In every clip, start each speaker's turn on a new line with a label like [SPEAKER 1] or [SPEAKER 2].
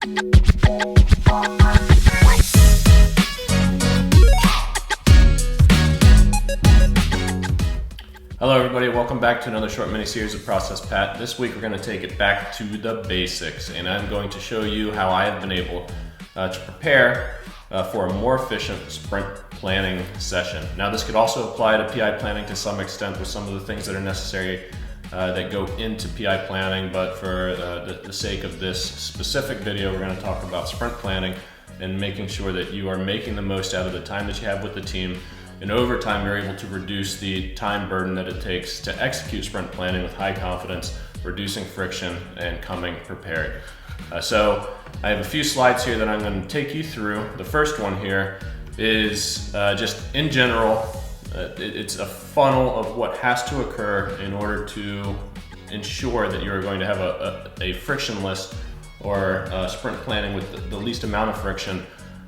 [SPEAKER 1] Hello everybody, welcome back to another short mini-series of Process Pat. This week we're going to take it back to the basics, and I'm going to show you how I have been able to prepare for a more efficient sprint planning session. Now this could also apply to PI planning to some extent with some of the things that are necessary that go into PI planning, but for the sake of this specific video, we're going to talk about sprint planning and making sure that you are making the most out of the time that you have with the team. And over time, you're able to reduce the time burden that it takes to execute sprint planning with high confidence, reducing friction, and coming prepared. So I have a few slides here that I'm going to take you through. The first one here is just in general, it's a funnel of what has to occur in order to ensure that you're going to have a frictionless or sprint planning with the least amount of friction,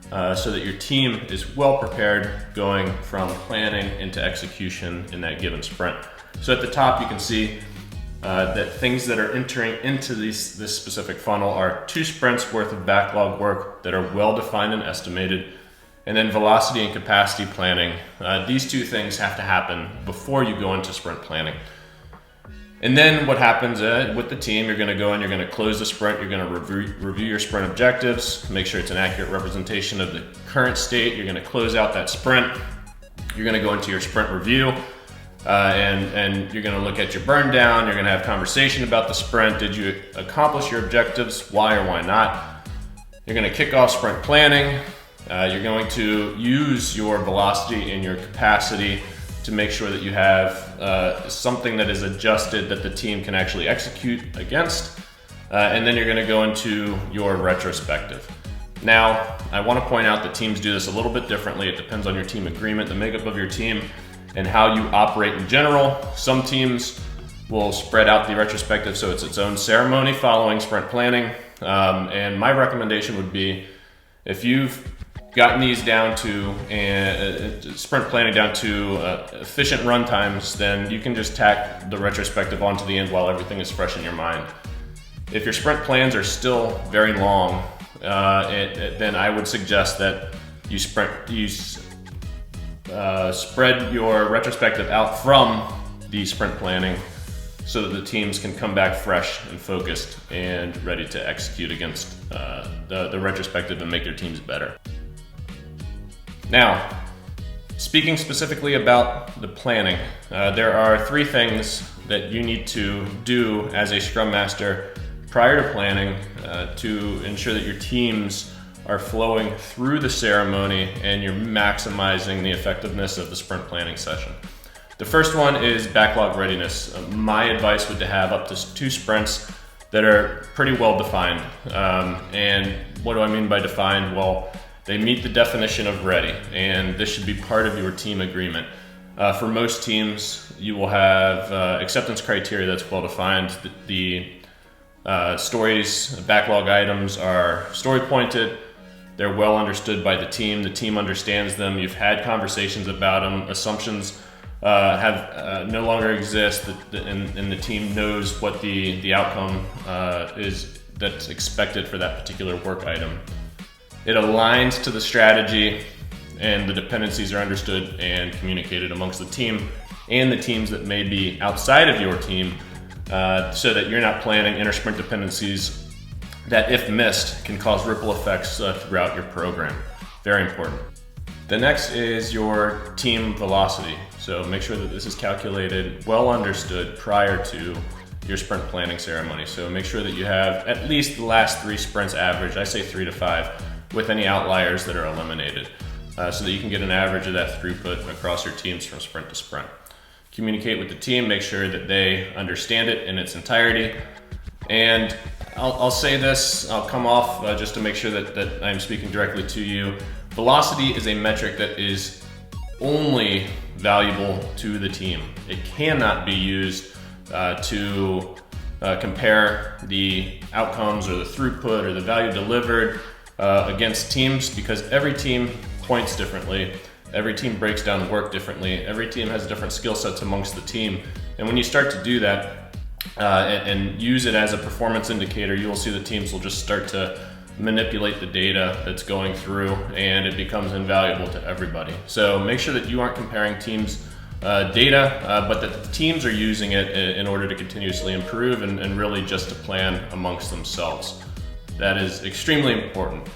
[SPEAKER 1] so that your team is well prepared going from planning into execution in that given sprint. So at the top you can see that things that are entering into this specific funnel are 2 sprints worth of backlog work that are well defined and estimated, and then velocity and capacity planning. These 2 things have to happen before you go into sprint planning. And then what happens with the team, you're gonna go and you're gonna close the sprint, you're gonna review your sprint objectives, make sure it's an accurate representation of the current state, you're gonna close out that sprint, you're gonna go into your sprint review, and you're gonna look at your burn down, you're gonna have conversation about the sprint, did you accomplish your objectives, why or why not? You're gonna kick off sprint planning, you're going to use your velocity and your capacity to make sure that you have something that is adjusted that the team can actually execute against. And then you're gonna go into your retrospective. Now, I wanna point out that teams do this a little bit differently. It depends on your team agreement, the makeup of your team, and how you operate in general. Some teams will spread out the retrospective so it's its own ceremony following sprint planning. And my recommendation would be, if you've gotten these down to sprint planning down to efficient run times, then you can just tack the retrospective onto the end while everything is fresh in your mind. If your sprint plans are still very long, then I would suggest that you spread your retrospective out from the sprint planning so that the teams can come back fresh and focused and ready to execute against the retrospective and make their teams better. Now, speaking specifically about the planning, there are 3 things that you need to do as a Scrum Master prior to planning to ensure that your teams are flowing through the ceremony and you're maximizing the effectiveness of the sprint planning session. The first one is backlog readiness. My advice would to have up to 2 sprints that are pretty well defined. And what do I mean by defined? Well, they meet the definition of ready, and this should be part of your team agreement. For most teams, you will have acceptance criteria that's well defined. The stories, backlog items are story pointed, they're well understood by the team understands them, you've had conversations about them, assumptions have no longer exist, and the team knows what the outcome is that's expected for that particular work item. It aligns to the strategy, and the dependencies are understood and communicated amongst the team and the teams that may be outside of your team, so that you're not planning inter-sprint dependencies that, if missed, can cause ripple effects throughout your program. Very important. The next is your team velocity. So make sure that this is calculated, well understood prior to your sprint planning ceremony. So make sure that you have at least the last 3 sprints average, I say 3 to 5, with any outliers that are eliminated, so that you can get an average of that throughput across your teams from sprint to sprint. Communicate with the team, make sure that they understand it in its entirety. And I'll say this, I'll come off just to make sure that I'm speaking directly to you. Velocity is a metric that is only valuable to the team. It cannot be used to compare the outcomes or the throughput or the value delivered against teams, because every team points differently, every team breaks down work differently, every team has different skill sets amongst the team. And when you start to do that and use it as a performance indicator, you will see the teams will just start to manipulate the data that's going through, and it becomes invaluable to everybody. So make sure that you aren't comparing teams' data, but that the teams are using it in order to continuously improve and really just to plan amongst themselves. That is extremely important.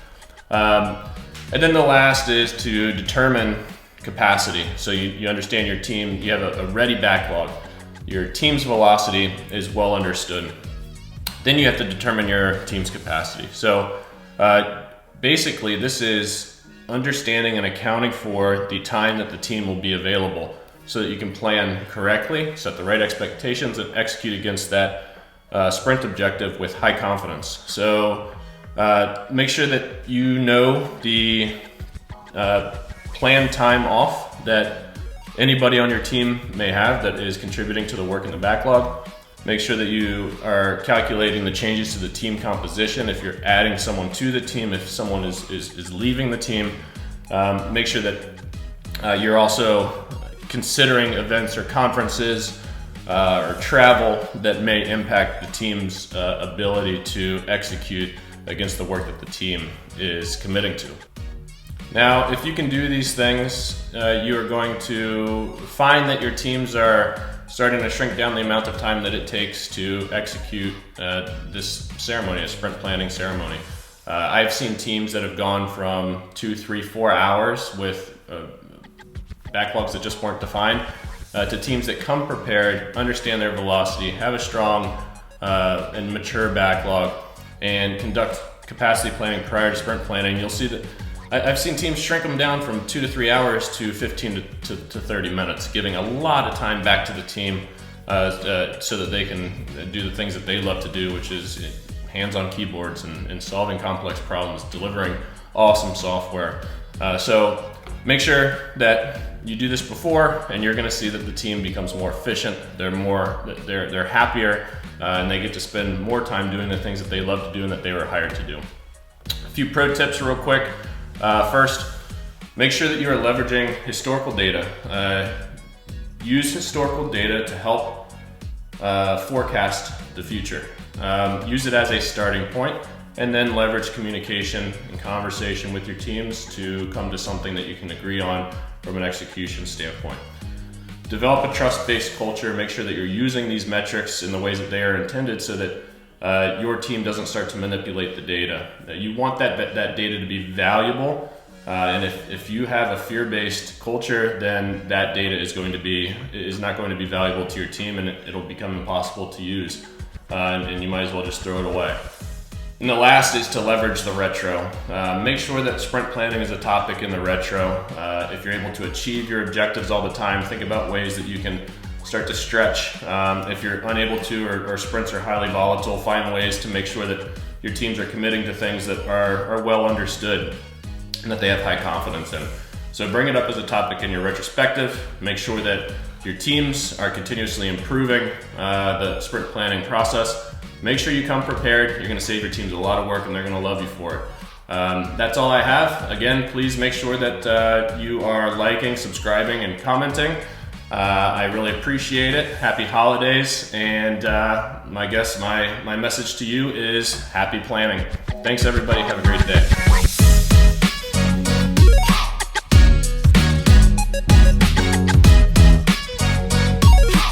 [SPEAKER 1] And then the last is to determine capacity. So you understand your team, you have a ready backlog. Your team's velocity is well understood. Then you have to determine your team's capacity. So basically this is understanding and accounting for the time that the team will be available so that you can plan correctly, set the right expectations, and execute against that sprint objective with high confidence. So make sure that you know the planned time off that anybody on your team may have that is contributing to the work in the backlog. Make sure that you are calculating the changes to the team composition. If you're adding someone to the team, if someone is leaving the team, make sure that you're also considering events or conferences or travel that may impact the team's ability to execute against the work that the team is committing to. Now, if you can do these things, you are going to find that your teams are starting to shrink down the amount of time that it takes to execute this ceremony, a sprint planning ceremony. I've seen teams that have gone from 2, 3, 4 hours with backlogs that just weren't defined to teams that come prepared, understand their velocity, have a strong and mature backlog, and conduct capacity planning prior to sprint planning. You'll see that I've seen teams shrink them down from 2 to 3 hours to 15 to 30 minutes, giving a lot of time back to the team so that they can do the things that they love to do, which is hands on keyboards and solving complex problems, delivering awesome software. So make sure that you do this before, and you're going to see that the team becomes more efficient. They're happier, and they get to spend more time doing the things that they love to do and that they were hired to do. A few pro tips real quick. First, make sure that you are leveraging historical data. Use historical data to help forecast the future. Use it as a starting point, and then leverage communication and conversation with your teams to come to something that you can agree on from an execution standpoint. Develop a trust-based culture. Make sure that you're using these metrics in the ways that they are intended so that your team doesn't start to manipulate the data. You want that data to be valuable, and if you have a fear-based culture, then that data is not going to be valuable to your team, and it'll become impossible to use, and you might as well just throw it away. And the last is to leverage the retro. Make sure that sprint planning is a topic in the retro. If you're able to achieve your objectives all the time, think about ways that you can start to stretch. If you're unable to, or sprints are highly volatile, find ways to make sure that your teams are committing to things that are well understood and that they have high confidence in. So bring it up as a topic in your retrospective. Make sure that your teams are continuously improving the sprint planning process. Make sure you come prepared. You're going to save your teams a lot of work, and they're going to love you for it. That's all I have. Again, please make sure that you are liking, subscribing, and commenting. I really appreciate it. Happy holidays, and my message to you is happy planning. Thanks everybody, have a great day.